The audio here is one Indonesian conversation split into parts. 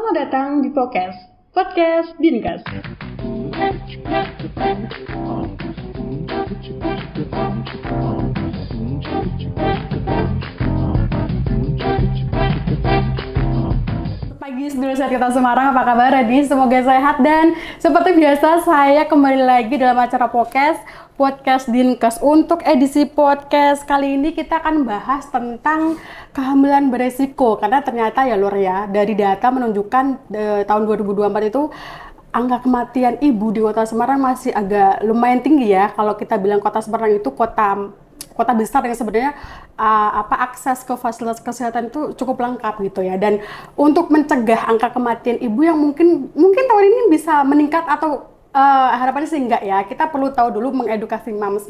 Selamat datang di Podcast Dinkes. Pagi sedulur sehat kita Semarang, apa kabar? Semoga sehat dan seperti biasa saya kembali lagi dalam acara Podcast Dinkes. Untuk edisi podcast kali ini kita akan bahas tentang kehamilan beresiko, karena ternyata ya Lur ya, dari data menunjukkan tahun 2024 itu angka kematian ibu di Kota Semarang masih agak lumayan tinggi ya. Kalau kita bilang Kota Semarang itu kota besar yang sebenarnya akses ke fasilitas kesehatan itu cukup lengkap gitu ya. Dan untuk mencegah angka kematian ibu yang mungkin tahun ini bisa meningkat atau harapannya sih enggak ya, kita perlu tahu dulu, mengedukasi moms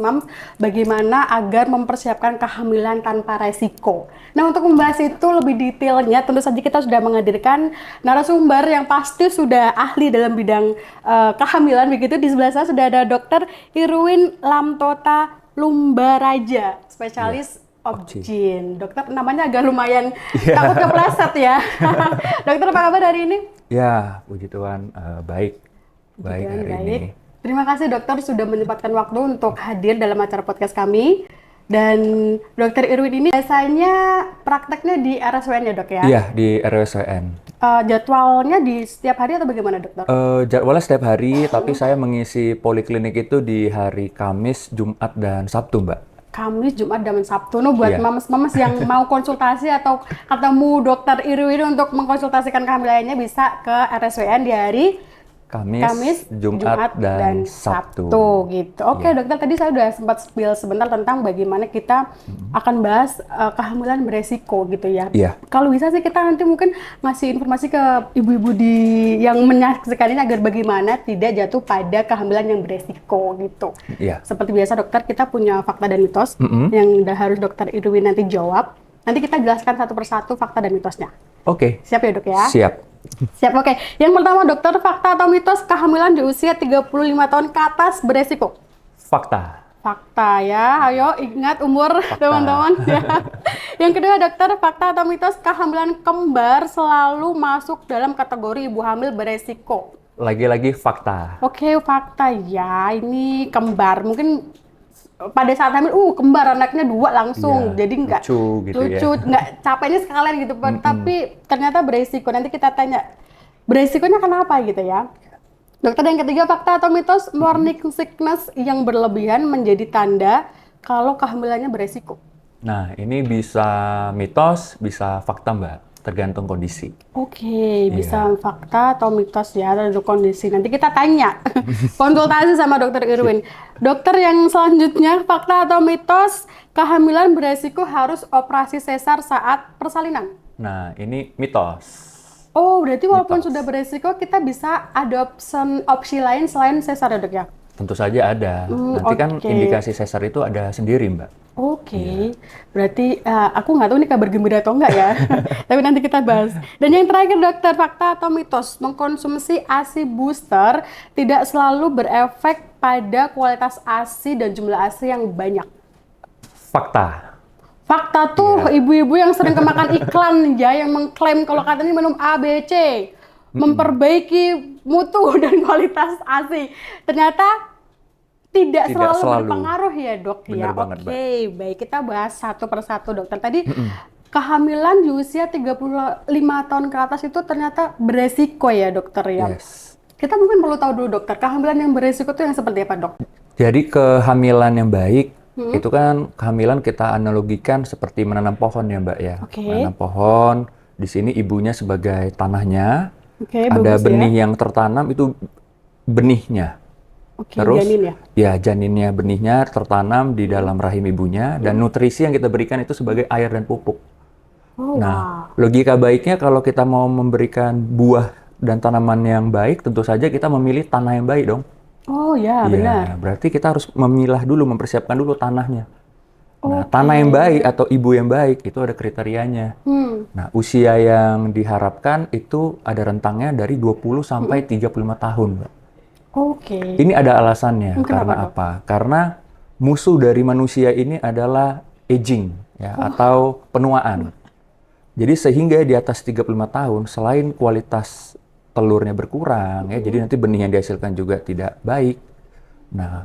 bagaimana agar mempersiapkan kehamilan tanpa resiko. Nah, untuk membahas itu lebih detailnya, tentu saja kita sudah menghadirkan narasumber yang pasti sudah ahli dalam bidang kehamilan begitu. Di sebelah saya sudah ada Dr. Irwin Lamtota Lumbaraja, spesialis Obgyn. Dokter, namanya agak lumayan takut kepleset ya. Dokter, apa kabar hari ini? Ya, puji Tuhan, baik hari ini. Terima kasih dokter sudah menyempatkan waktu untuk hadir dalam acara podcast kami. Dan Dokter Irwin ini biasanya prakteknya di RSWN ya dok ya? Iya, di RSWN. Jadwalnya di setiap hari atau bagaimana dokter? Jadwalnya setiap hari, tapi saya mengisi poliklinik itu di hari Kamis, Jumat, dan Sabtu, Mbak. Kamis, Jumat, dan Sabtu. Buat mamas yang mau konsultasi atau ketemu Dokter Irwin untuk mengkonsultasikan kehamilannya bisa ke RSWN di hari Kamis, Jumat, dan Sabtu gitu. Oke, dokter, tadi saya sudah sempat spill sebentar tentang bagaimana kita akan bahas kehamilan beresiko gitu ya. Kalau bisa sih kita nanti mungkin ngasih informasi ke ibu-ibu yang menyaksikan ini agar bagaimana tidak jatuh pada kehamilan yang beresiko gitu. Seperti biasa dokter, kita punya fakta dan mitos yang harus Dokter Irwin nanti jawab. Nanti kita jelaskan satu persatu fakta dan mitosnya. Oke. Siap ya dok ya? Siap, oke. Yang pertama dokter, fakta atau mitos kehamilan di usia 35 tahun ke atas beresiko? Fakta ya, ayo ingat umur teman-teman ya. Yang kedua dokter, fakta atau mitos kehamilan kembar selalu masuk dalam kategori ibu hamil beresiko? Lagi-lagi fakta. Oke, fakta ya, ini kembar. Mungkin pada saat hamil, kembar anaknya 2 langsung, jadi nggak lucu, nggak capeknya sekalian gitu, tapi ternyata beresiko. Nanti kita tanya beresikonya kenapa gitu ya. Dokter, yang ketiga, fakta atau mitos morning sickness yang berlebihan menjadi tanda kalau kehamilannya beresiko? Nah, ini bisa mitos, bisa fakta Mbak, tergantung kondisi. Oke, bisa fakta atau mitos ya, tergantung kondisi. Nanti kita tanya, konsultasi sama Dokter Irwin. Dokter, yang selanjutnya, fakta atau mitos kehamilan beresiko harus operasi sesar saat persalinan? Nah, ini mitos. Oh, berarti walaupun sudah beresiko, kita bisa ada opsi lain selain sesar ya dok ya? Tentu saja ada. Nanti kan indikasi sesar itu ada sendiri Mbak. Oke. Berarti aku nggak tahu ini kabar gembira atau enggak ya. Tapi nanti kita bahas. Dan yang terakhir dokter, fakta atau mitos mengkonsumsi ASI booster tidak selalu berefek pada kualitas ASI dan jumlah ASI yang banyak? Fakta tuh ibu-ibu yang sering kemakan iklan ya, yang mengklaim kalau katanya minum ABC memperbaiki mutu dan kualitas ASI. Ternyata tidak selalu berpengaruh ya dok ya. Oke, baik, kita bahas satu persatu dokter. Tadi kehamilan di usia 35 tahun ke atas itu ternyata beresiko ya dokter ya. Kita mungkin perlu tahu dulu dokter, kehamilan yang beresiko itu yang seperti apa dok? Jadi kehamilan yang baik itu kan kehamilan kita analogikan seperti menanam pohon ya Mbak ya. Menanam pohon, di sini ibunya sebagai tanahnya. Ada benih yang tertanam, itu benihnya. Terus janinnya, benihnya tertanam di dalam rahim ibunya, dan nutrisi yang kita berikan itu sebagai air dan pupuk. Logika baiknya kalau kita mau memberikan buah dan tanaman yang baik, tentu saja kita memilih tanah yang baik dong. Benar. Berarti kita harus memilah dulu, mempersiapkan dulu tanahnya. Nah, tanah yang baik atau ibu yang baik itu ada kriterianya. Nah, usia yang diharapkan itu ada rentangnya dari 20 sampai 35 tahun, Mbak. Ini ada alasannya. Karena apa? Karena musuh dari manusia ini adalah aging ya, atau penuaan. Jadi sehingga di atas 35 tahun, selain kualitas telurnya berkurang, ya, jadi nanti benih yang dihasilkan juga tidak baik. Nah,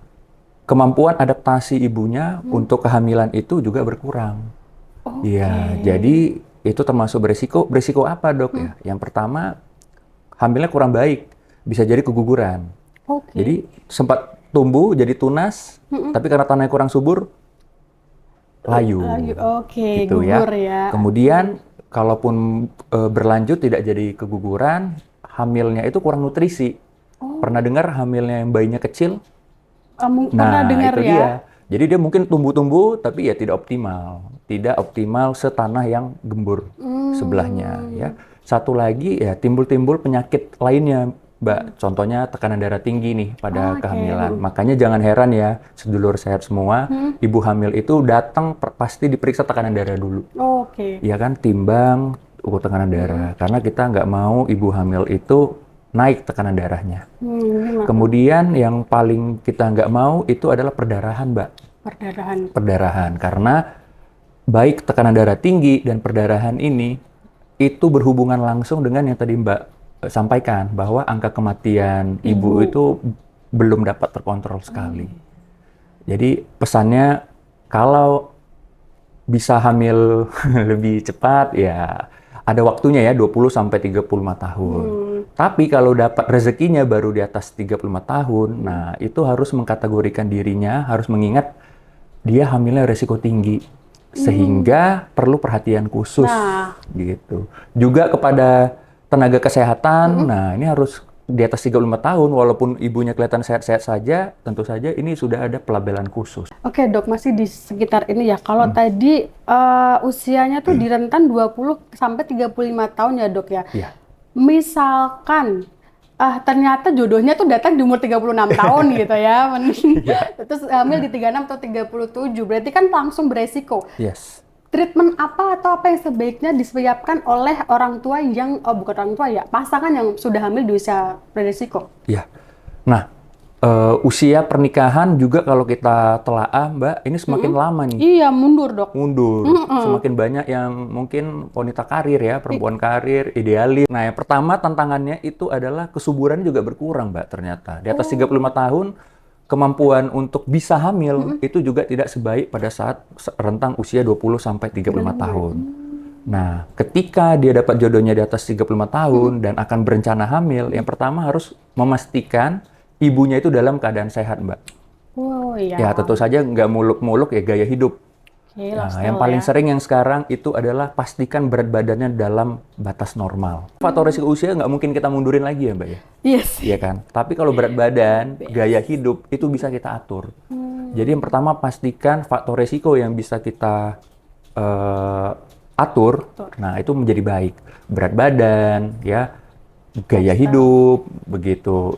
kemampuan adaptasi ibunya untuk kehamilan itu juga berkurang. Iya, jadi itu termasuk beresiko. Beresiko apa, Dok? Ya, yang pertama, hamilnya kurang baik, bisa jadi keguguran. Jadi sempat tumbuh jadi tunas, tapi karena tanahnya kurang subur, layu. Gitu gugur ya. Kemudian kalaupun berlanjut tidak jadi keguguran, hamilnya itu kurang nutrisi. Pernah dengar hamilnya yang bayinya kecil? Pernah dengar itu ya. dia. Jadi dia mungkin tumbuh-tumbuh tapi ya tidak optimal. Tidak optimal setanah yang gembur sebelahnya ya. Satu lagi ya timbul-timbul penyakit lainnya, Mbak. Contohnya tekanan darah tinggi nih pada kehamilan. Makanya jangan heran ya, sedulur sehat semua, ibu hamil itu datang pasti diperiksa tekanan darah dulu. Ya kan, timbang ukur tekanan darah. Karena kita nggak mau ibu hamil itu naik tekanan darahnya. Kemudian yang paling kita nggak mau itu adalah perdarahan, Mbak. Perdarahan. Karena baik tekanan darah tinggi dan perdarahan ini itu berhubungan langsung dengan yang tadi Mbak sampaikan, bahwa angka kematian ibu itu belum dapat terkontrol sekali. Jadi pesannya kalau bisa hamil lebih cepat ya ada waktunya ya 20-35 tahun. Tapi kalau dapat rezekinya baru di atas 35 tahun, nah itu harus mengkategorikan dirinya, harus mengingat dia hamilnya resiko tinggi. Sehingga perlu perhatian khusus gitu. Juga kepada tenaga kesehatan, nah ini harus di atas 35 tahun, walaupun ibunya kelihatan sehat-sehat saja, tentu saja ini sudah ada pelabelan khusus. Oke dok, masih di sekitar ini ya. Kalau tadi usianya tuh di rentan 20-35 tahun ya dok ya. Misalkan ternyata jodohnya tuh datang di umur 36 tahun gitu ya. Terus hamil di 36 atau 37, berarti kan langsung beresiko. Treatment apa atau apa yang sebaiknya disiapkan oleh orang tua yang, bukan orang tua ya, pasangan yang sudah hamil di usia beresiko? Nah, usia pernikahan juga kalau kita telaah, Mbak, ini semakin lama nih. Iya, mundur dok. Semakin banyak yang mungkin wanita karir ya, perempuan karir, idealis. Nah, yang pertama tantangannya itu adalah kesuburan juga berkurang, Mbak, ternyata. Di atas 35 tahun, kemampuan untuk bisa hamil itu juga tidak sebaik pada saat rentang usia 20-35 tahun. Nah, ketika dia dapat jodohnya di atas 35 tahun dan akan berencana hamil, yang pertama harus memastikan ibunya itu dalam keadaan sehat, Mbak. Ya, tentu saja nggak muluk-muluk ya gaya hidup. Nah, yang paling sering yang sekarang itu adalah pastikan berat badannya dalam batas normal. Faktor risiko usia nggak mungkin kita mundurin lagi ya, Mbak ya? Iya kan? Tapi kalau berat badan, gaya hidup itu bisa kita atur. Jadi yang pertama pastikan faktor risiko yang bisa kita atur. Nah itu menjadi baik. Berat badan, ya, gaya hidup, begitu.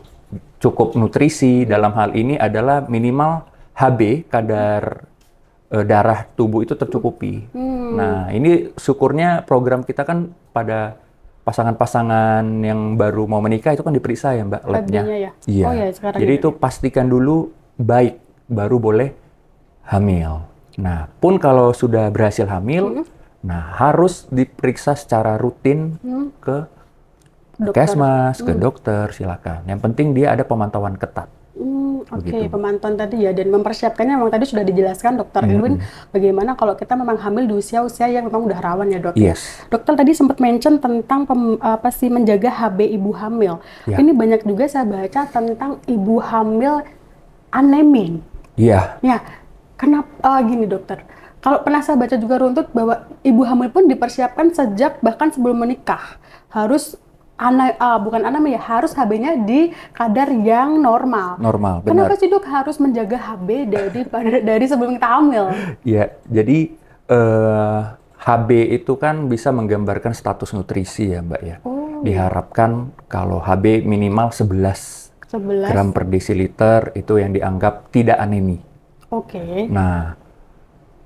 Cukup nutrisi, dalam hal ini adalah minimal HB, kadar darah tubuh itu tercukupi. Nah, ini syukurnya program kita kan pada pasangan-pasangan yang baru mau menikah itu kan diperiksa ya, Mbak, labnya. Jadi itu pastikan dulu baik, baru boleh hamil. Nah, pun kalau sudah berhasil hamil, nah harus diperiksa secara rutin ke Puskesmas, ke dokter, silakan. Yang penting dia ada pemantauan ketat. Pemantauan tadi ya, dan mempersiapkannya memang tadi sudah dijelaskan Dokter Edwin bagaimana kalau kita memang hamil di usia-usia yang memang udah rawan ya dok. Dokter tadi sempat mention tentang menjaga HB ibu hamil. Ini banyak juga saya baca tentang ibu hamil anemin. Ya, kenapa gini dokter? Kalau pernah saya baca juga runtut bahwa ibu hamil pun dipersiapkan sejak bahkan sebelum menikah harus bukan anemia, harus HB-nya di kadar yang normal. Benar. Kenapa sih dok harus menjaga HB dari sebelum kita hamil? Ya, jadi HB itu kan bisa menggambarkan status nutrisi ya, Mbak ya. Diharapkan kalau HB minimal 11 gram per desiliter itu yang dianggap tidak anemi. Nah,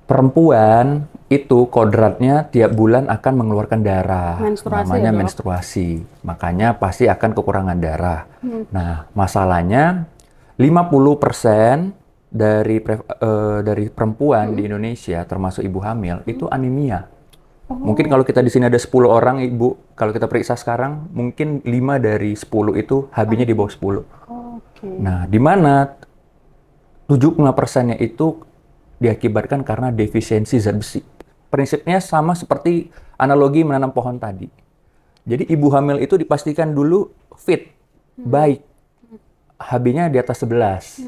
perempuan itu kodratnya tiap bulan akan mengeluarkan darah, namanya menstruasi. Makanya pasti akan kekurangan darah. Nah, masalahnya 50% dari perempuan di Indonesia, termasuk ibu hamil, itu anemia. Mungkin kalau kita di sini ada 10 orang Ibu, kalau kita periksa sekarang, mungkin 5 dari 10 itu HB-nya di bawah 10. Nah, di mana 75%-nya itu diakibatkan karena defisiensi zat besi. Prinsipnya sama seperti analogi menanam pohon tadi. Jadi ibu hamil itu dipastikan dulu fit, baik. HB-nya di atas 11.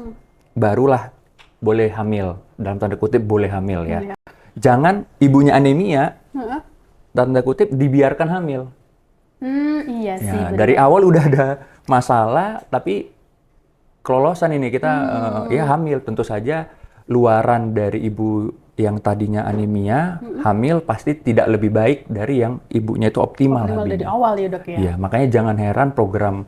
Barulah boleh hamil, dalam tanda kutip boleh hamil ya. Jangan ibunya anemia, tanda kutip dibiarkan hamil. Iya sih. Ya, dari awal udah ada masalah, tapi kelolosan ini kita ya hamil. Tentu saja luaran dari ibu yang tadinya anemia, hamil pasti tidak lebih baik dari yang ibunya itu optimal dari awal ya dok ya? Iya, makanya jangan heran program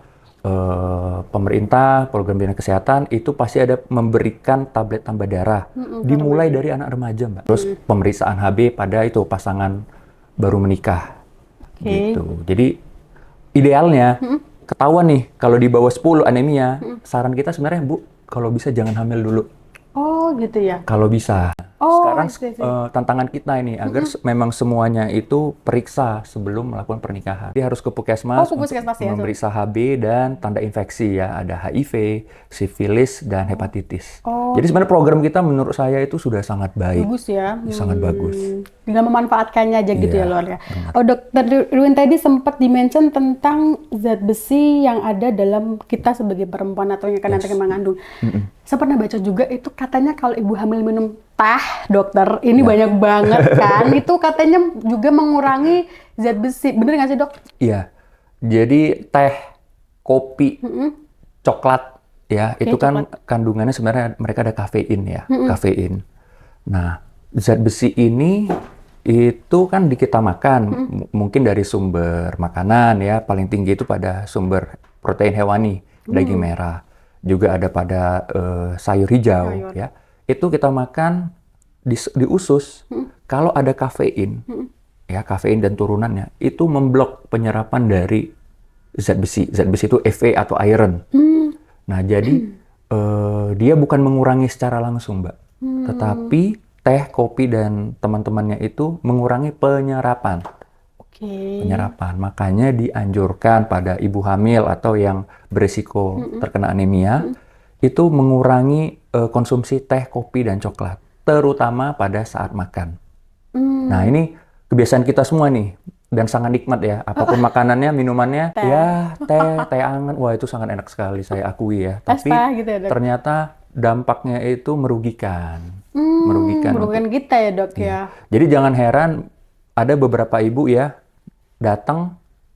pemerintah, program dinas kesehatan itu pasti ada memberikan tablet tambah darah. Dimulai dari anak remaja, Mbak. Terus pemeriksaan HB pada itu pasangan baru menikah. Gitu. Jadi idealnya ketahuan nih kalau di bawah 10 anemia, saran kita sebenarnya Bu, kalau bisa jangan hamil dulu. Oh, gitu ya. Kalau bisa. Sekarang tantangan kita ini agar memang semuanya itu periksa sebelum melakukan pernikahan. Dia harus ke puskesmas untuk memeriksa HB dan tanda infeksi ya. Ada HIV, sifilis, dan hepatitis. Jadi sebenarnya program kita menurut saya itu sudah sangat baik. Bagus ya. Sangat bagus. Tinggal memanfaatkannya aja gitu ya luar ya. Dokter Irwin tadi sempat dimention tentang zat besi yang ada dalam kita sebagai perempuan atau yang akan nanti mengandung. Saya pernah baca juga itu katanya kalau ibu hamil minum teh, dokter, ini banyak banget kan, itu katanya juga mengurangi zat besi. Bener nggak sih dok? Iya, jadi teh, kopi, coklat, ya itu kan kandungannya sebenarnya mereka ada kafein ya, kafein. Nah, zat besi ini itu kan kita makan, mungkin dari sumber makanan ya, paling tinggi itu pada sumber protein hewani, daging merah. Juga ada pada sayur hijau ya. Itu kita makan di usus. Kalau ada kafein, ya kafein dan turunannya itu memblok penyerapan dari zat besi. Zat besi itu Fe atau iron. Nah, jadi dia bukan mengurangi secara langsung, Mbak. Tetapi teh, kopi dan teman-temannya itu mengurangi penyerapan. Penyerapan. Makanya dianjurkan pada ibu hamil atau yang berisiko terkena anemia itu mengurangi konsumsi teh, kopi, dan coklat, terutama pada saat makan. Nah, ini kebiasaan kita semua nih dan sangat nikmat ya. Apapun makanannya, minumannya, teh hangat. Wah, itu sangat enak sekali saya akui ya. Tapi gitu ya, ternyata dampaknya itu merugikan. Merugikan kita ya, Dok ya. Jadi jangan heran ada beberapa ibu ya datang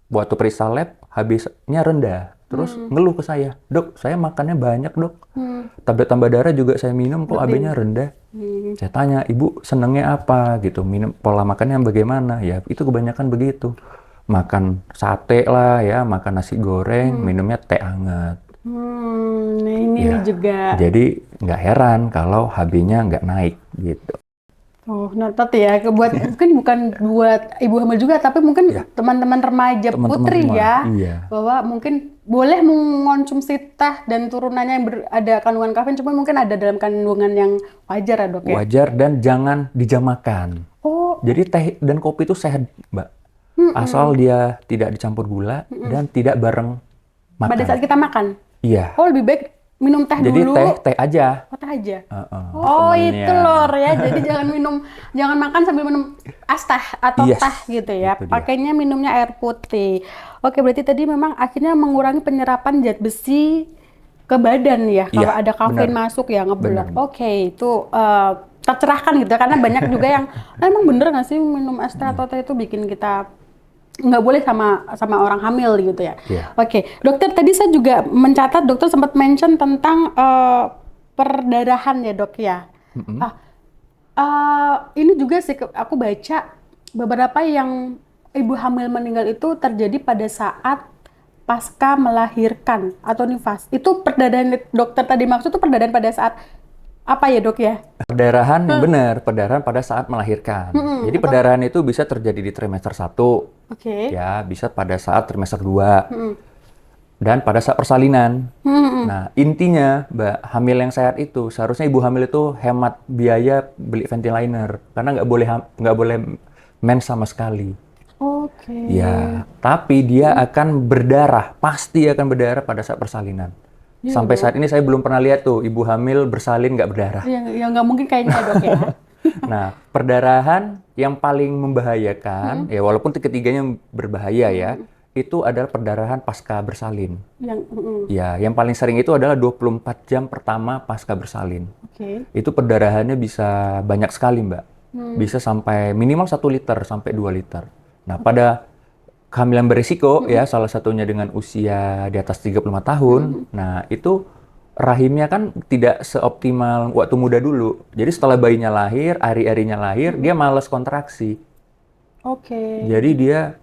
waktu periksa lab, HB-nya rendah. Terus ngeluh ke saya, dok, saya makannya banyak dok. Tablet tambah darah juga saya minum, kok HB-nya rendah. Saya tanya, ibu senengnya apa gitu, minum pola makannya bagaimana? Ya itu kebanyakan begitu. Makan sate lah ya, makan nasi goreng, minumnya teh hangat. Nah ini juga. Jadi nggak heran kalau HB-nya nggak naik gitu. Oh, notat ya. Mungkin bukan buat ibu hamil juga, tapi mungkin teman-teman remaja putri ya, bahwa mungkin boleh mengonsumsi teh dan turunannya yang ada kandungan kafein, cuma mungkin ada dalam kandungan yang wajar ya dok ya? Wajar dan jangan dijamakan. Jadi teh dan kopi itu sehat, Mbak. Asal dia tidak dicampur gula dan tidak bareng makan. Pada saat kita makan? Iya. Oh, lebih baik minum teh dulu. Jadi teh aja. Oh, teh aja. Temennya. Itu lor ya. Jadi jangan makan sambil minum es teh atau teh gitu ya. Pakainya minumnya air putih. Oke, berarti tadi memang akhirnya mengurangi penyerapan zat besi ke badan ya. Kalau ada kafein masuk ya ngeblok. Oke, itu tercerahkan gitu. Karena banyak juga yang emang bener nggak sih minum es teh atau teh itu bikin kita nggak boleh sama orang hamil gitu ya. Oke, dokter tadi saya juga mencatat dokter sempat mention tentang perdarahan ya dok ya. Ini juga sih aku baca beberapa yang ibu hamil meninggal itu terjadi pada saat pasca melahirkan atau nifas. Itu perdarahan dokter tadi maksud itu perdarahan pada saat apa ya dok ya? Perdarahan benar, perdarahan pada saat melahirkan. Jadi perdarahan itu bisa terjadi di trimester 1. Ya, bisa pada saat trimester 2. Dan pada saat persalinan. Nah, intinya Mbak, hamil yang sehat itu seharusnya ibu hamil itu hemat biaya beli ventilator karena nggak boleh mens sama sekali. Oke. Ya, tapi dia akan berdarah, pasti akan berdarah pada saat persalinan. Sampai saat ini saya belum pernah lihat tuh ibu hamil bersalin nggak berdarah. Ya nggak mungkin kayaknya Dok ya. Nah, perdarahan yang paling membahayakan, ya walaupun ketiganya berbahaya ya, itu adalah perdarahan pasca bersalin. Ya, yang paling sering itu adalah 24 jam pertama pasca bersalin. Itu perdarahannya bisa banyak sekali, Mbak. Bisa sampai minimal 1 liter sampai 2 liter. Nah, pada kehamilan berisiko ya, salah satunya dengan usia di atas 35 tahun. Nah, itu rahimnya kan tidak seoptimal waktu muda dulu. Jadi setelah bayinya lahir, ari-arinya lahir, dia malas kontraksi. Jadi dia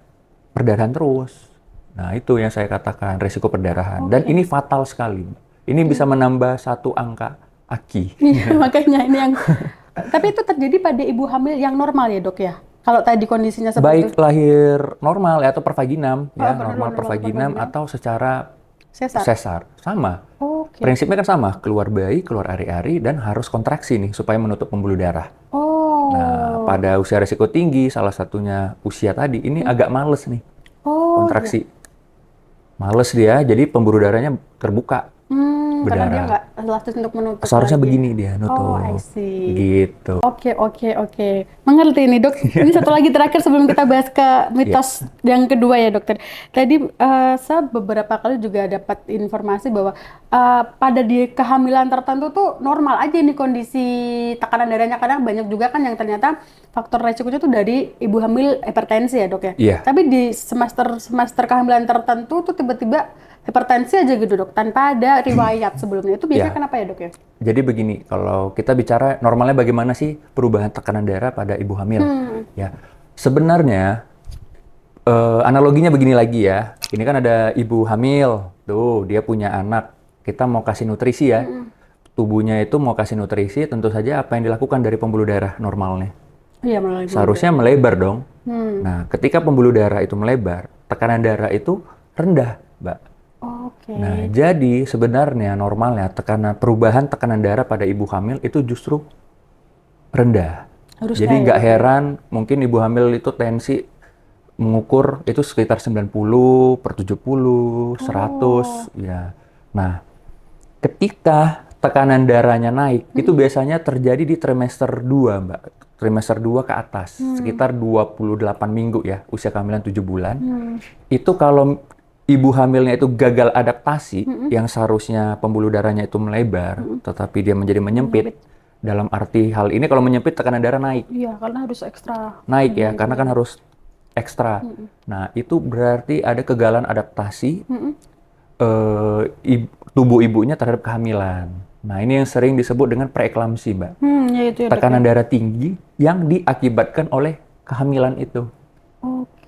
perdarahan terus. Nah, itu yang saya katakan risiko perdarahan. Dan ini fatal sekali. Ini bisa menambah 1 angka AKI. Makanya ini yang tapi itu terjadi pada ibu hamil yang normal ya, Dok ya? Kalau tadi kondisinya seperti baik itu. lahir normal ya, atau pervaginam ya, normal pervaginam atau secara sesar. Sama. Prinsipnya kan sama, keluar bayi, keluar ari-ari dan harus kontraksi nih supaya menutup pembuluh darah. Nah, pada usia risiko tinggi, salah satunya usia tadi, ini agak males nih kontraksi. Males dia, jadi pembuluh darahnya terbuka. Karena dia nggak elastis untuk menutup. Seharusnya lagi. begini dia nutup. I see. Gitu. Oke. Mengerti nih, Dok. Ini satu lagi terakhir sebelum kita bahas ke mitos yang kedua ya, Dokter. Tadi saya beberapa kali juga dapat informasi bahwa pada di kehamilan tertentu tuh normal aja nih kondisi tekanan darahnya. Kadang banyak juga kan yang ternyata faktor resikonya tuh dari ibu hamil hipertensi ya, Dok ya. Iya. Tapi di semester kehamilan tertentu tuh tiba-tiba hipertensi aja gitu, Dok, tanpa ada riwayat sebelumnya. Itu biasanya kenapa ya, Dok ya? Jadi begini, kalau kita bicara normalnya bagaimana sih perubahan tekanan darah pada ibu hamil? Ya, sebenarnya analoginya begini lagi ya. Ini kan ada ibu hamil, tuh dia punya anak. Kita mau kasih nutrisi ya. Tubuhnya itu mau kasih nutrisi, tentu saja apa yang dilakukan dari pembuluh darah normalnya? Iya, melalui seharusnya melebar dong. Nah, ketika pembuluh darah itu melebar, tekanan darah itu rendah, Mbak. Nah, jadi sebenarnya normalnya perubahan tekanan darah pada ibu hamil itu justru rendah. Jadi nggak heran mungkin ibu hamil itu tensi mengukur itu sekitar 90/70, 100 ya. Nah, ketika tekanan darahnya naik, itu biasanya terjadi di trimester 2, Mbak. Trimester 2 ke atas, sekitar 28 minggu ya, usia kehamilan 7 bulan. Itu kalau ibu hamilnya itu gagal adaptasi, yang seharusnya pembuluh darahnya itu melebar, tetapi dia menjadi menyempit. Dalam arti hal ini kalau menyempit tekanan darah naik. Iya, karena harus ekstra. Naik ya, karena kan harus ekstra. Nah, itu berarti ada kegagalan adaptasi tubuh ibunya terhadap kehamilan. Nah, ini yang sering disebut dengan preeklamsi, Mbak. Yaitu tekanan darah tinggi yang diakibatkan oleh kehamilan itu.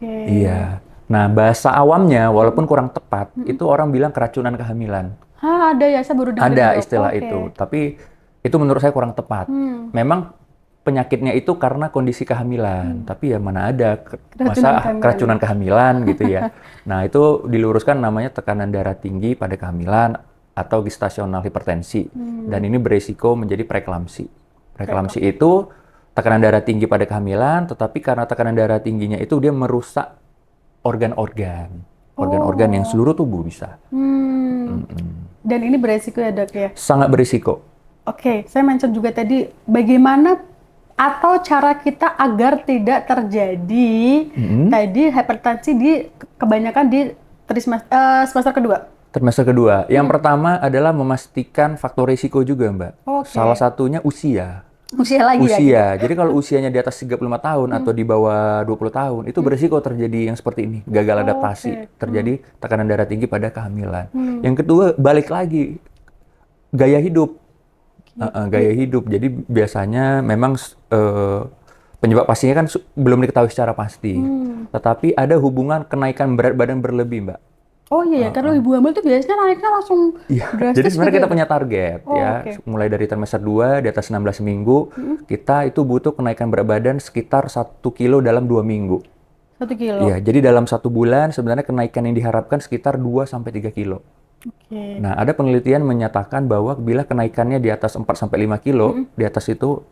Iya. Nah, bahasa awamnya walaupun kurang tepat, itu orang bilang keracunan kehamilan. Ada ya, saya baru dengar. Ada istilah itu, tapi itu menurut saya kurang tepat. Memang penyakitnya itu karena kondisi kehamilan, tapi ya mana ada keracunan kehamilan gitu ya. Nah, itu diluruskan namanya tekanan darah tinggi pada kehamilan atau gestasional hipertensi. Dan ini berisiko menjadi preeklamsi. Preeklamsi itu tekanan darah tinggi pada kehamilan, tetapi karena tekanan darah tingginya itu dia merusak organ-organ yang seluruh tubuh bisa. Dan ini beresiko ya, Dok ya? Sangat berisiko. Saya mention juga tadi bagaimana atau cara kita agar tidak terjadi tadi hipertensi kebanyakan di semester kedua. Trimester kedua. Yang pertama adalah memastikan faktor risiko juga, Mbak. Salah satunya usia. Usia lagi ya? Jadi kalau usianya di atas 35 tahun atau di bawah 20 tahun, itu berisiko terjadi yang seperti ini, gagal adaptasi, terjadi tekanan darah tinggi pada kehamilan. Yang kedua, balik lagi, gaya hidup. Gaya hidup, jadi biasanya memang penyebab pastinya kan belum diketahui secara pasti. Tetapi ada hubungan kenaikan berat badan berlebih, Mbak. Karena ibu hamil itu biasanya naiknya langsung drastis. Jadi sebenarnya kita punya target mulai dari trimester 2 di atas 16 minggu, kita itu butuh kenaikan berat badan sekitar 1 kilo dalam 2 minggu. 1 kilo? Iya, jadi dalam 1 bulan sebenarnya kenaikan yang diharapkan sekitar 2-3 kilo. Nah, ada penelitian menyatakan bahwa bila kenaikannya di atas 4-5 kilo, di atas itu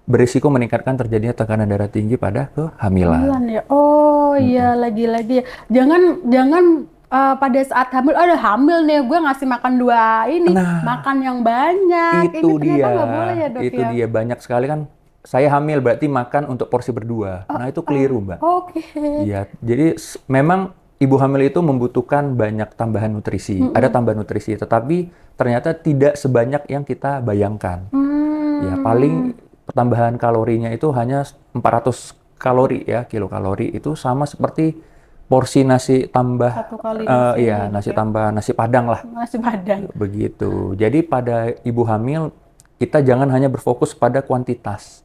berisiko meningkatkan terjadinya tekanan darah tinggi pada kehamilan. Kehamilan ya. Oh iya, lagi-lagi ya. Jangan pada saat hamil, ada hamil nih, gue ngasih makan dua ini, makan yang banyak. Itu Ini ternyata dia. nggak boleh ya, Dok Itu ya. dia, banyak sekali kan. Saya hamil berarti makan untuk porsi berdua. Nah, itu keliru, Mbak. Oke. Iya, jadi memang ibu hamil itu membutuhkan banyak tambahan nutrisi. Ada tambahan nutrisi, tetapi ternyata tidak sebanyak yang kita bayangkan. Ya, paling pertambahan kalorinya itu hanya 400 kalori ya, kilokalori. Itu sama seperti porsi nasi tambah, Satu kali iya, nasi tambah nasi padang lah. nasi padang. Begitu. Jadi pada ibu hamil, kita jangan hanya berfokus pada kuantitas,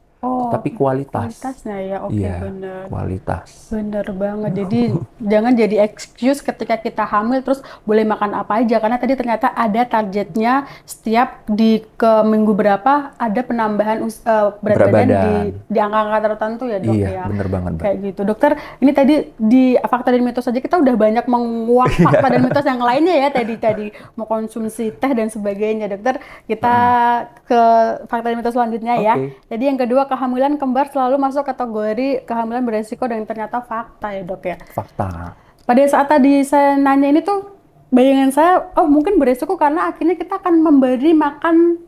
tapi kualitas. Kualitasnya ya, oke, Iya, bener. kualitas. Bener banget. Jadi jangan jadi excuse ketika kita hamil terus boleh makan apa aja, karena tadi ternyata ada targetnya setiap ke minggu berapa ada penambahan berat badan di angka-angka tertentu ya, Dok. Iya, ya. bener banget, Mbak. Kayak gitu. Dokter, ini tadi di fakta dan mitos saja kita udah banyak menguak fakta dan mitos yang lainnya ya, tadi mau konsumsi teh dan sebagainya. Dokter, kita ke fakta dan mitos selanjutnya ya. Jadi yang kedua, kehamilan kembar selalu masuk kategori kehamilan beresiko, dan ternyata fakta ya, Dok ya. Fakta. Pada saat tadi saya nanya ini tuh, bayangan saya, oh mungkin beresiko karena akhirnya kita akan memberi makan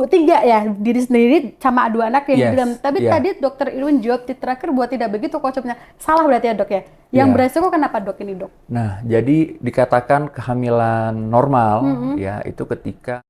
tiga ya, diri sendiri sama dua anak yang di dalam. Tapi tadi Dokter Irwin jawab di terakhir buat tidak begitu konsepnya. Salah berarti ya, Dok ya. Yang beresiko kenapa, Dok, ini, Dok? Nah, jadi dikatakan kehamilan normal ya itu ketika